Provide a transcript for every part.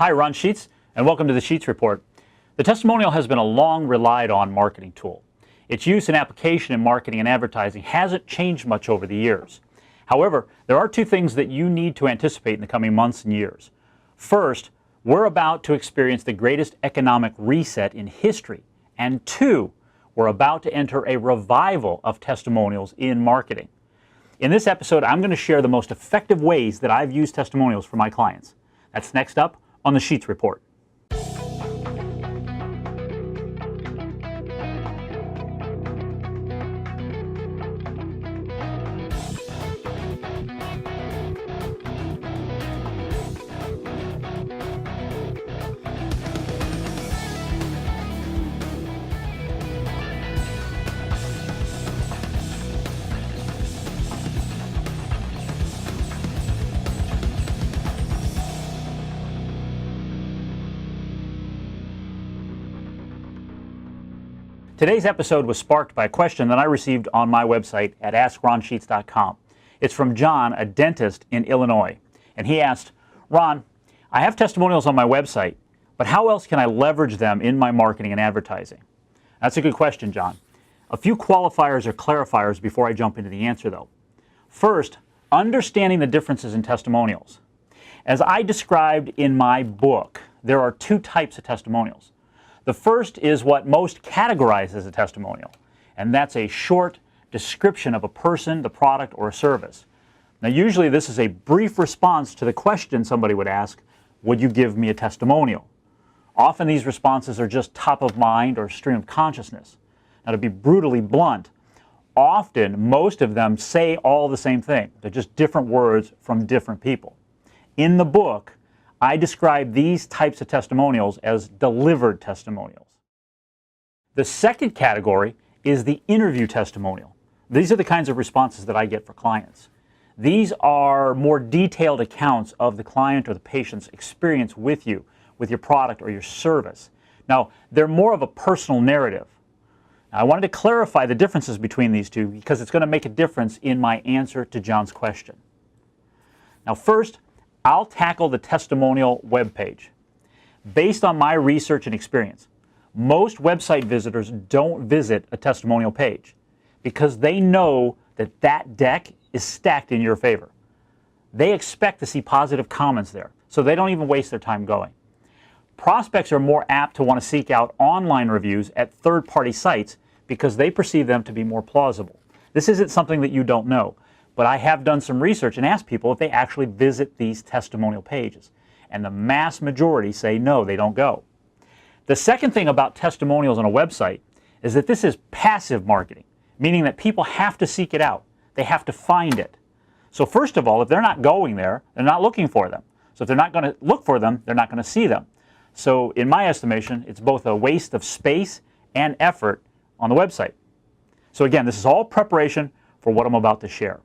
Hi, Ron Sheetz, and welcome to the Sheetz Report. The testimonial has been a long relied on marketing tool. Its use and application in marketing and advertising hasn't changed much over the years. However, there are two things that you need to anticipate in the coming months and years. First, we're about to experience the greatest economic reset in history. And two, we're about to enter a revival of testimonials in marketing. In this episode, I'm going to share the most effective ways that I've used testimonials for my clients. That's next up on the Sheetz Report. Today's episode was sparked by a question that I received on my website at askRonSheetz.com. It's from John, a dentist in Illinois. And he asked, Ron, I have testimonials on my website, but how else can I leverage them in my marketing and advertising? That's a good question, John. A few qualifiers or clarifiers before I jump into the answer, though. First, understanding the differences in testimonials. As I described in my book, there are two types of testimonials. The first is what most categorize as a testimonial, and that's a short description of a person, the product, or a service. Now, usually this is a brief response to the question somebody would ask, would you give me a testimonial? Often these responses are just top of mind or stream of consciousness. Now, to be brutally blunt, often most of them say all the same thing. They're just different words from different people. In the book, I describe these types of testimonials as delivered testimonials. The second category is the interview testimonial. These are the kinds of responses that I get for clients. These are more detailed accounts of the client or the patient's experience with you, with your product or your service. Now, they're more of a personal narrative. Now, I wanted to clarify the differences between these two because it's going to make a difference in my answer to John's question. Now, first, I'll tackle the Testimonial Web Page. Based on my research and experience, most website visitors don't visit a testimonial page because they know that that deck is stacked in your favor. They expect to see positive comments there, so they don't even waste their time going. Prospects are more apt to want to seek out online reviews at third-party sites because they perceive them to be more plausible. This isn't something that you don't know. But I have done some research and asked people if they actually visit these testimonial pages. And the mass majority say no, they don't go. The second thing about testimonials on a website is that this is passive marketing, meaning that people have to seek it out. They have to find it. So first of all, if they're not going there, they're not looking for them. So if they're not going to look for them, they're not going to see them. So in my estimation, it's both a waste of space and effort on the website. So again, this is all preparation for what I'm about to share.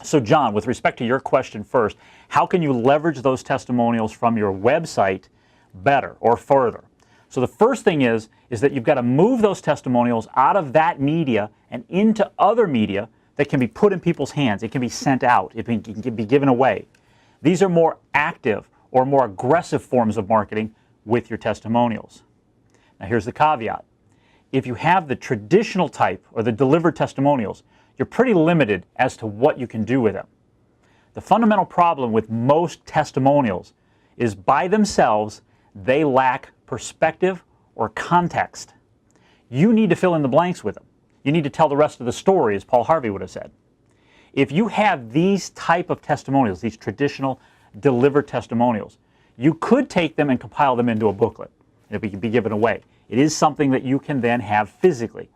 So John, with respect to your question first, how can you leverage those testimonials from your website better or further? So the first thing is that you've got to move those testimonials out of that media and into other media that can be put in people's hands. It can be sent out. It can be given away. These are more active or more aggressive forms of marketing with your testimonials. Now here's the caveat. If you have the traditional type or the delivered testimonials, you're pretty limited as to what you can do with them. The fundamental problem with most testimonials is by themselves, they lack perspective or context. You need to fill in the blanks with them. You need to tell the rest of the story, as Paul Harvey would have said. If you have these type of testimonials, these traditional delivered testimonials, you could take them and compile them into a booklet. It can be given away. It is something that you can then have physically.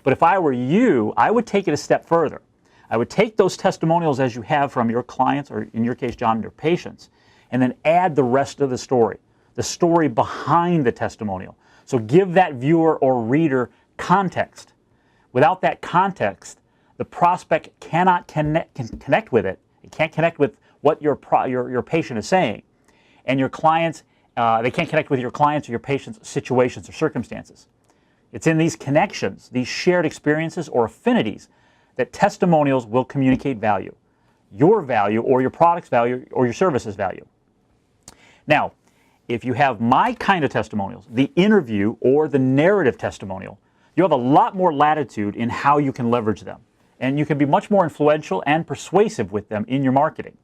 But if I were you, I would take it a step further. I would take those testimonials as you have from your clients, or in your case, John, your patients, and then add the rest of the story behind the testimonial. So give that viewer or reader context. Without that context, the prospect cannot connect with it. It can't connect with what your patient is saying. And your clients, they can't connect with your clients or your patient's situations or circumstances. It's in these connections, these shared experiences or affinities, that testimonials will communicate value. Your value or your product's value or your service's value. Now, if you have my kind of testimonials, the interview or the narrative testimonial, you have a lot more latitude in how you can leverage them. And you can be much more influential and persuasive with them in your marketing.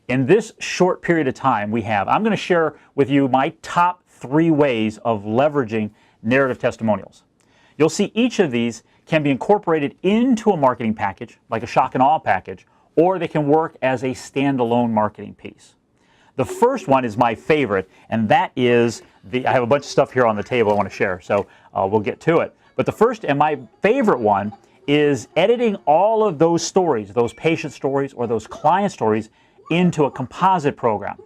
In this short period of time I'm going to share with you my top 3 ways of leveraging narrative testimonials. You'll see each of these can be incorporated into a marketing package, like a shock and awe package, or they can work as a standalone marketing piece. The first one is my favorite, and that is I have a bunch of stuff here on the table I want to share, so we'll get to it. But the first and my favorite one is editing all of those stories, those patient stories or those client stories, into a composite program.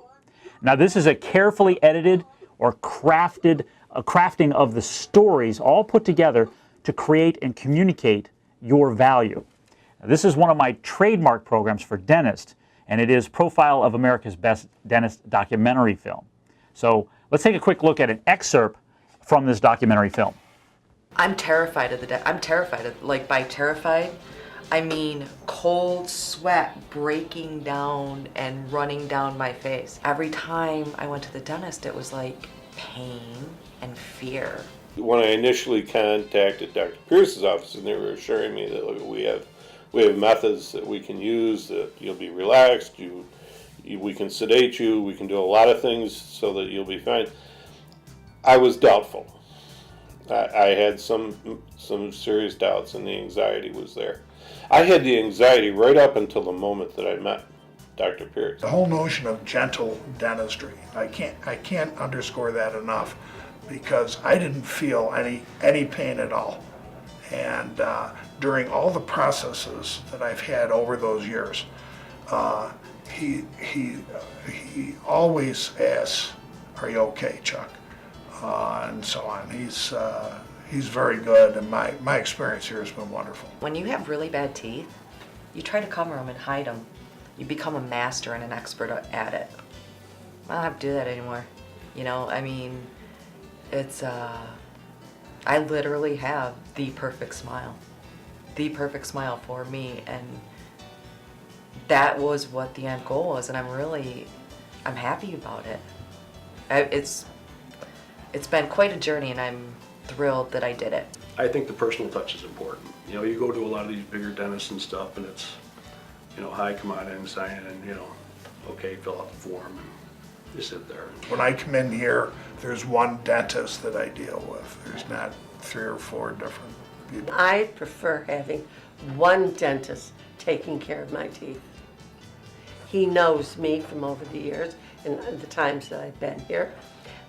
Now, this is a carefully edited or crafting of the stories all put together to create and communicate your value. Now, this is one of my trademark programs for dentists, and it is Profile of America's Best Dentist documentary film. So let's take a quick look at an excerpt from this documentary film. I'm terrified of by terrified, I mean cold sweat breaking down and running down my face. Every time I went to the dentist, it was like pain and fear. When I initially contacted Dr. Pearce's office, and they were assuring me that, look, we have methods that we can use, that you'll be relaxed, we can sedate you, we can do a lot of things so that you'll be fine, I was doubtful. I had some serious doubts, and the anxiety was there. I had the anxiety right up until the moment that I met Dr. Pearce. The whole notion of gentle dentistry, I can't underscore that enough, because I didn't feel any pain at all. And during all the processes that I've had over those years, he always asks, "Are you okay, Chuck?" And so on. He's very good, and my experience here has been wonderful. When you have really bad teeth, you try to cover them and hide them. You become a master and an expert at it. I don't have to do that anymore. You know, I mean, it's, I literally have the perfect smile for me, and that was what the end goal was, and I'm happy about it. It's been quite a journey, and I'm thrilled that I did it. I think the personal touch is important. You know, you go to a lot of these bigger dentists and stuff, and it's, you know, hi, come on in, sign in, you know, okay, fill out the form, and you sit there. When I come in here, there's one dentist that I deal with. There's not 3 or 4 different people. I prefer having one dentist taking care of my teeth. He knows me from over the years and the times that I've been here.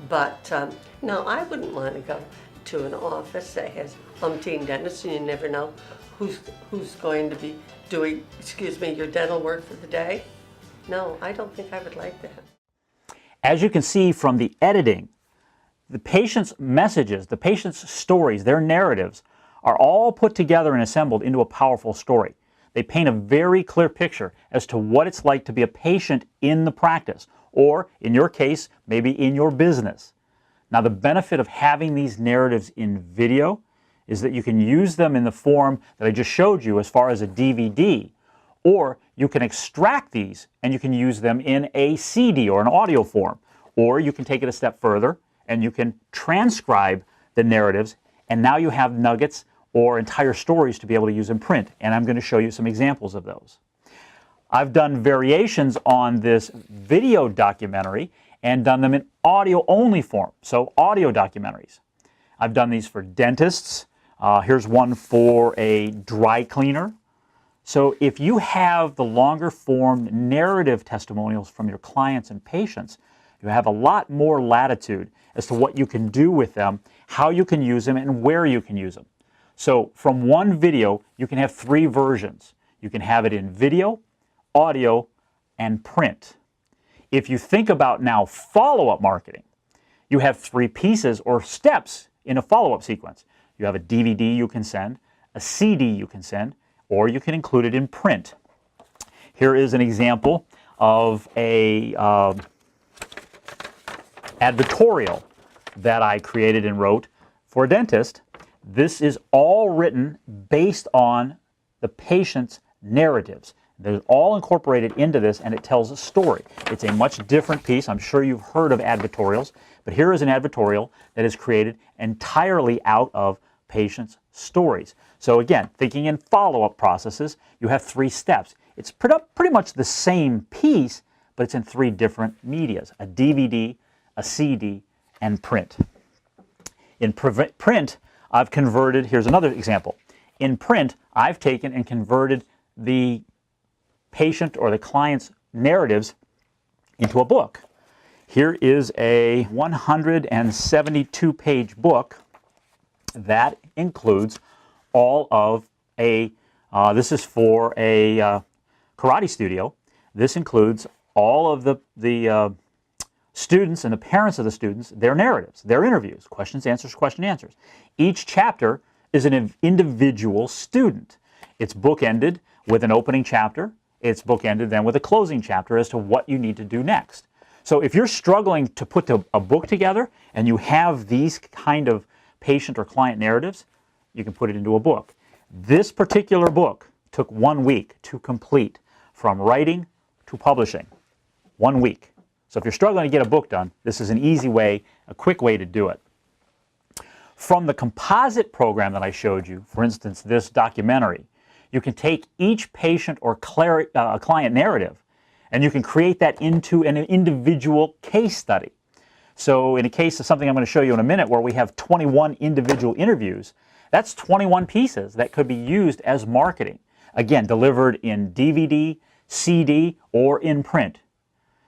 But no, I wouldn't want to go to an office that has umpteen dentists, and you never know who's going to be doing, your dental work for the day. No, I don't think I would like that. As you can see from the editing, the patient's messages, the patient's stories, their narratives are all put together and assembled into a powerful story. They paint a very clear picture as to what it's like to be a patient in the practice, or in your case, maybe in your business. Now, the benefit of having these narratives in video is that you can use them in the form that I just showed you as far as a DVD, or you can extract these and you can use them in a CD or an audio form, or you can take it a step further and you can transcribe the narratives, and now you have nuggets or entire stories to be able to use in print, and I'm going to show you some examples of those. I've done variations on this video documentary and done them in audio-only form, so audio documentaries. I've done these for dentists. Here's one for a dry cleaner. So if you have the longer form narrative testimonials from your clients and patients, you have a lot more latitude as to what you can do with them, how you can use them, and where you can use them. So from one video, you can have 3 versions. You can have it in video, audio, and print. If you think about now follow-up marketing, you have 3 pieces or steps in a follow-up sequence. You have a DVD you can send, a CD you can send, or you can include it in print. Here is an example of a advertorial that I created and wrote for a dentist. This is all written based on the patient's narratives. They're all incorporated into this, and it tells a story. It's a much different piece. I'm sure you've heard of advertorials, but here is an advertorial that is created entirely out of patients' stories. So again, thinking in follow-up processes, you have 3 steps. It's pretty much the same piece, but it's in 3 different medias: a DVD, a CD, and print. In print, I've converted, here's another example. In print, I've taken and converted the patient or the client's narratives into a book. Here is a 172-page book that includes all of this is for a karate studio. This includes all of the students and the parents of the students, their narratives, their interviews, questions, answers, question, answers. Each chapter is an individual student. It's bookended with an opening chapter. It's bookended then with a closing chapter as to what you need to do next. So if you're struggling to put a book together and you have these kind of patient or client narratives, you can put it into a book. This particular book took 1 week to complete, from writing to publishing. 1 week. So if you're struggling to get a book done, this is an easy way, a quick way to do it. From the composite program that I showed you, for instance, this documentary, you can take each patient or client narrative and you can create that into an individual case study. So in a case of something I'm going to show you in a minute where we have 21 individual interviews, that's 21 pieces that could be used as marketing. Again, delivered in DVD, CD, or in print.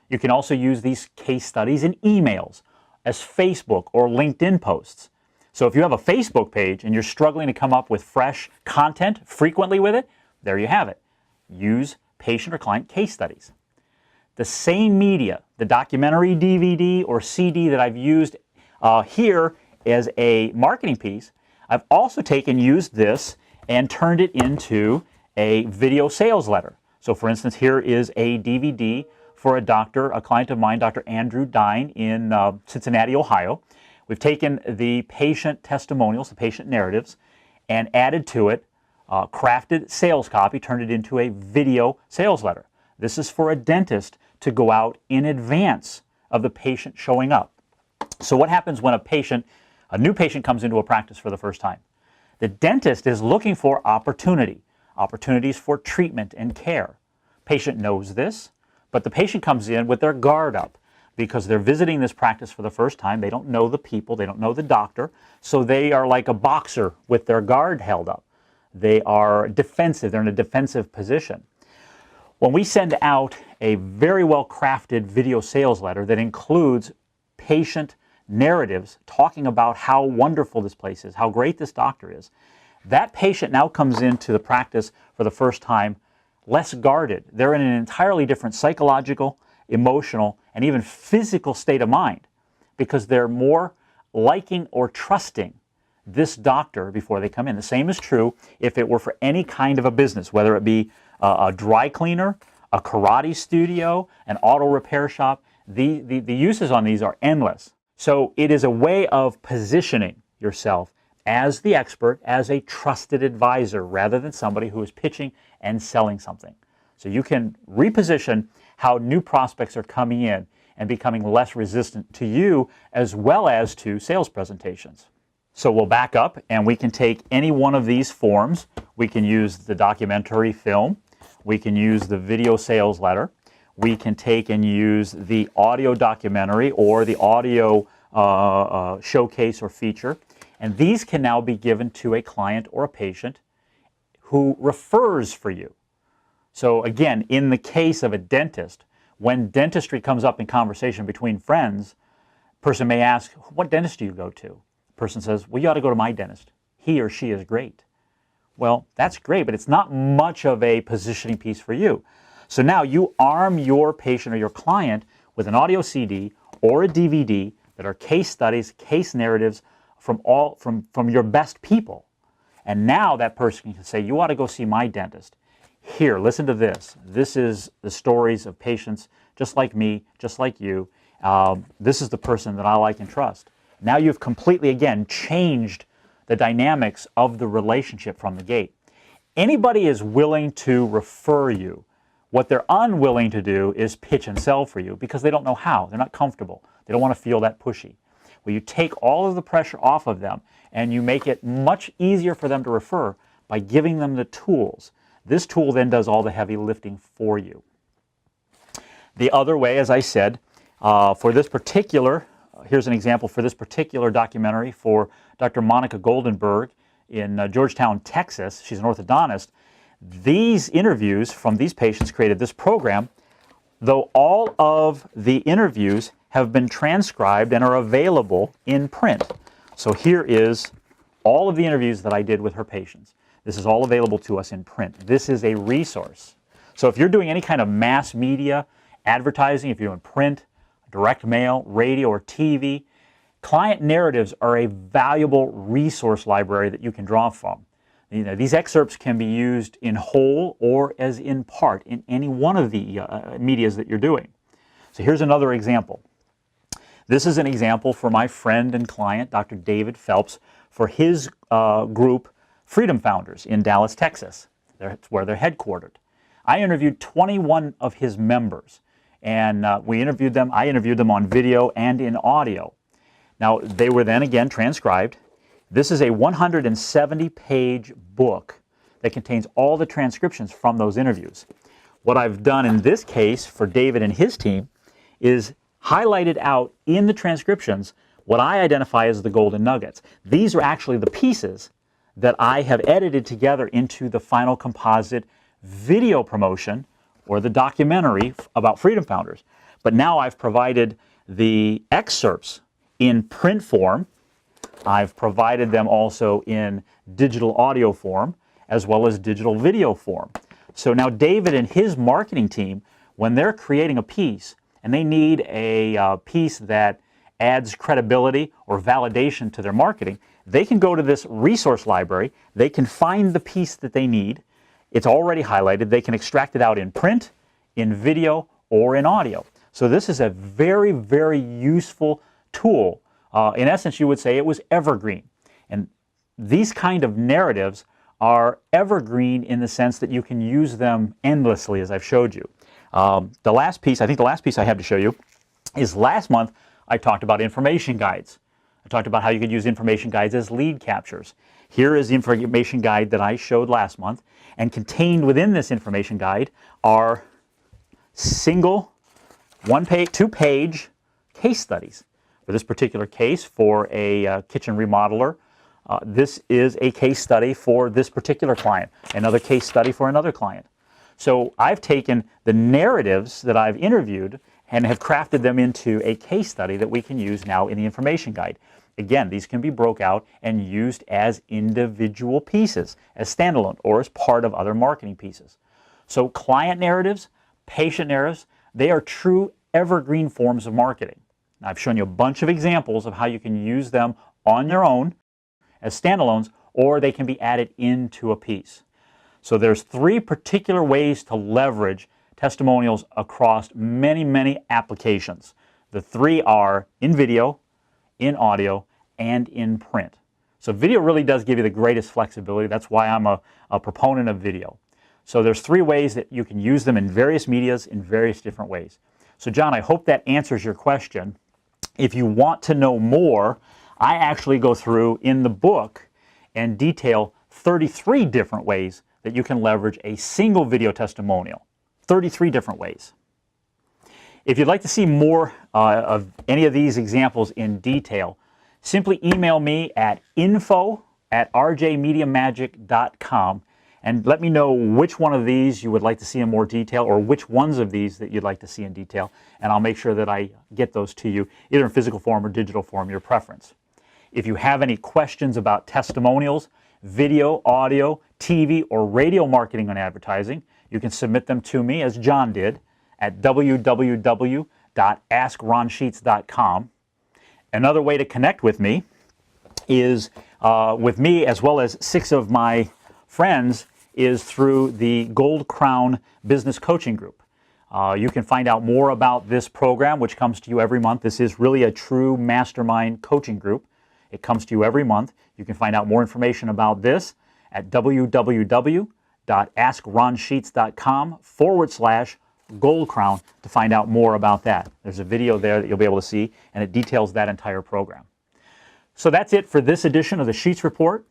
You can also use these case studies in emails, as Facebook or LinkedIn posts. So if you have a Facebook page and you're struggling to come up with fresh content frequently with it, there you have it. Use patient or client case studies. The same media, the documentary DVD or CD that I've used here as a marketing piece, I've also used this and turned it into a video sales letter. So for instance, here is a DVD for a client of mine, Dr. Andrew Dine in Cincinnati, Ohio. We've taken the patient testimonials, the patient narratives, and added to it crafted sales copy, turned it into a video sales letter. This is for a dentist to go out in advance of the patient showing up. So what happens when a new patient comes into a practice for the first time? The dentist is looking for opportunities for treatment and care. Patient knows this, but the patient comes in with their guard up because they're visiting this practice for the first time. They don't know the people, they don't know the doctor, so they are like a boxer with their guard held up. They are defensive, they're in a defensive position. When we send out a very well crafted video sales letter that includes patient narratives talking about how wonderful this place is, how great this doctor is, that patient now comes into the practice for the first time less guarded. They're in an entirely different psychological, emotional, and even physical state of mind because they're more liking or trusting this doctor before they come in. The same is true if it were for any kind of a business, whether it be a dry cleaner, a karate studio, an auto repair shop. The uses on these are endless. So it is a way of positioning yourself as the expert, as a trusted advisor, rather than somebody who is pitching and selling something. So you can reposition how new prospects are coming in and becoming less resistant to you as well as to sales presentations. So we'll back up and we can take any one of these forms. We can use the documentary film. We can use the video sales letter. We can take and use the audio documentary or the audio showcase or feature. And these can now be given to a client or a patient who refers for you. So again, in the case of a dentist, when dentistry comes up in conversation between friends, a person may ask, what dentist do you go to? The person says, well, you ought to go to my dentist. He or she is great. Well, that's great, but it's not much of a positioning piece for you. So now you arm your patient or your client with an audio CD or a DVD that are case studies, case narratives from your best people. And now that person can say, you ought to go see my dentist. Here, listen to this. This is the stories of patients just like me, just like you. This is the person that I like and trust. Now you've completely, again, changed the dynamics of the relationship from the gate. Anybody is willing to refer you What they're unwilling to do is pitch and sell for you because they don't know how. They're not comfortable. They don't want to feel that pushy. Well, you take all of the pressure off of them and you make it much easier for them to refer by giving them the tools. This tool then does all the heavy lifting for you. The other way, as I said, for this particular, here's an example for this particular documentary for Dr. Monica Goldenberg in Georgetown, Texas. She's an orthodontist. These interviews from these patients created this program, though all of the interviews have been transcribed and are available in print. So here is all of the interviews that I did with her patients. This is all available to us in print. This is a resource. So if you're doing any kind of mass media, advertising, if you're doing print, direct mail, radio, or TV, client narratives are a valuable resource library that you can draw from. You know, these excerpts can be used in whole or as in part in any one of the medias that you're doing. So here's another example. This is an example for my friend and client, Dr. David Phelps, for his group, Freedom Founders in Dallas, Texas. That's where they're headquartered. I interviewed 21 of his members, and I interviewed them on video and in audio. Now, they were then again transcribed. This is a 170-page book that contains all the transcriptions from those interviews. What I've done in this case for David and his team is highlighted out in the transcriptions what I identify as the golden nuggets. These are actually the pieces that I have edited together into the final composite video promotion or the documentary about Freedom Founders. But now I've provided the excerpts in print form. I've provided them also in digital audio form as well as digital video form. So now David and his marketing team, when they're creating a piece and they need a piece that adds credibility or validation to their marketing, they can go to this resource library, they can find the piece that they need, it's already highlighted, they can extract it out in print, in video, or in audio. So this is a very, very useful tool. In essence, you would say it was evergreen. And these kind of narratives are evergreen in the sense that you can use them endlessly, as I've showed you. The last piece I have to show you is last month I talked about information guides. I talked about how you could use information guides as lead captures. Here is the information guide that I showed last month, and contained within this information guide are single two-page case studies. For this particular case, for a kitchen remodeler, this is a case study for this particular client, another case study for another client. So I've taken the narratives that I've interviewed and have crafted them into a case study that we can use now in the information guide. Again, these can be broke out and used as individual pieces, as standalone, or as part of other marketing pieces. So client narratives, patient narratives, they are true evergreen forms of marketing. Now, I've shown you a bunch of examples of how you can use them on your own as standalones, or they can be added into a piece. So there's three particular ways to leverage testimonials across many, many applications. The three are in video, in audio, and in print. So video really does give you the greatest flexibility. That's why I'm a proponent of video. So there's three ways that you can use them in various medias in various different ways. So John, I hope that answers your question. If you want to know more, I actually go through in the book and detail 33 different ways that you can leverage a single video testimonial. 33 different ways. If you'd like to see more of any of these examples in detail, simply email me at info@rjmediamagic.com and let me know which one of these you would like to see in more detail, or which ones of these that you'd like to see in detail, and I'll make sure that I get those to you, either in physical form or digital form, your preference. If you have any questions about testimonials, video, audio, TV, or radio marketing and advertising, you can submit them to me, as John did, at www.askRonSheetz.com. Another way to connect with me is with me, as well as 6 of my friends, is through the Gold Crown Business Coaching Group. You can find out more about this program, which comes to you every month. This is really a true mastermind coaching group. It comes to you every month. You can find out more information about this at www.goldcrown.com. www.askronsheetz.com/Gold Crown to find out more about that. There's a video there that you'll be able to see, and it details that entire program. So that's it for this edition of the Sheetz Report.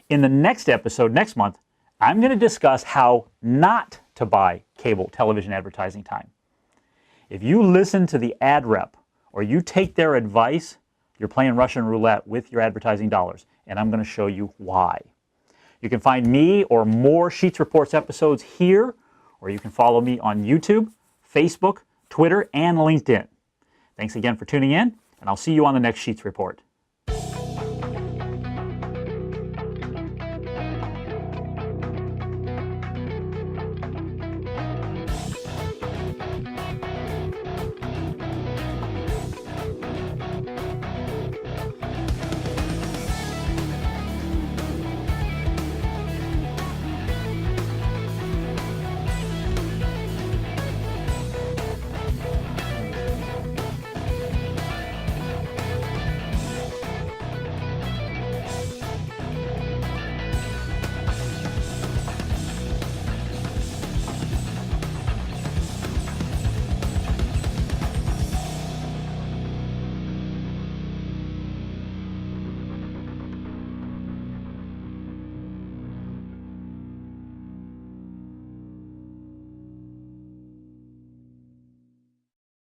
In the next episode, next month, I'm going to discuss how not to buy cable television advertising time. If you listen to the ad rep or you take their advice, you're playing Russian roulette with your advertising dollars, and I'm going to show you why. You can find me or more Sheetz Reports episodes here, or you can follow me on YouTube, Facebook, Twitter, and LinkedIn. Thanks again for tuning in, and I'll see you on the next Sheetz Report.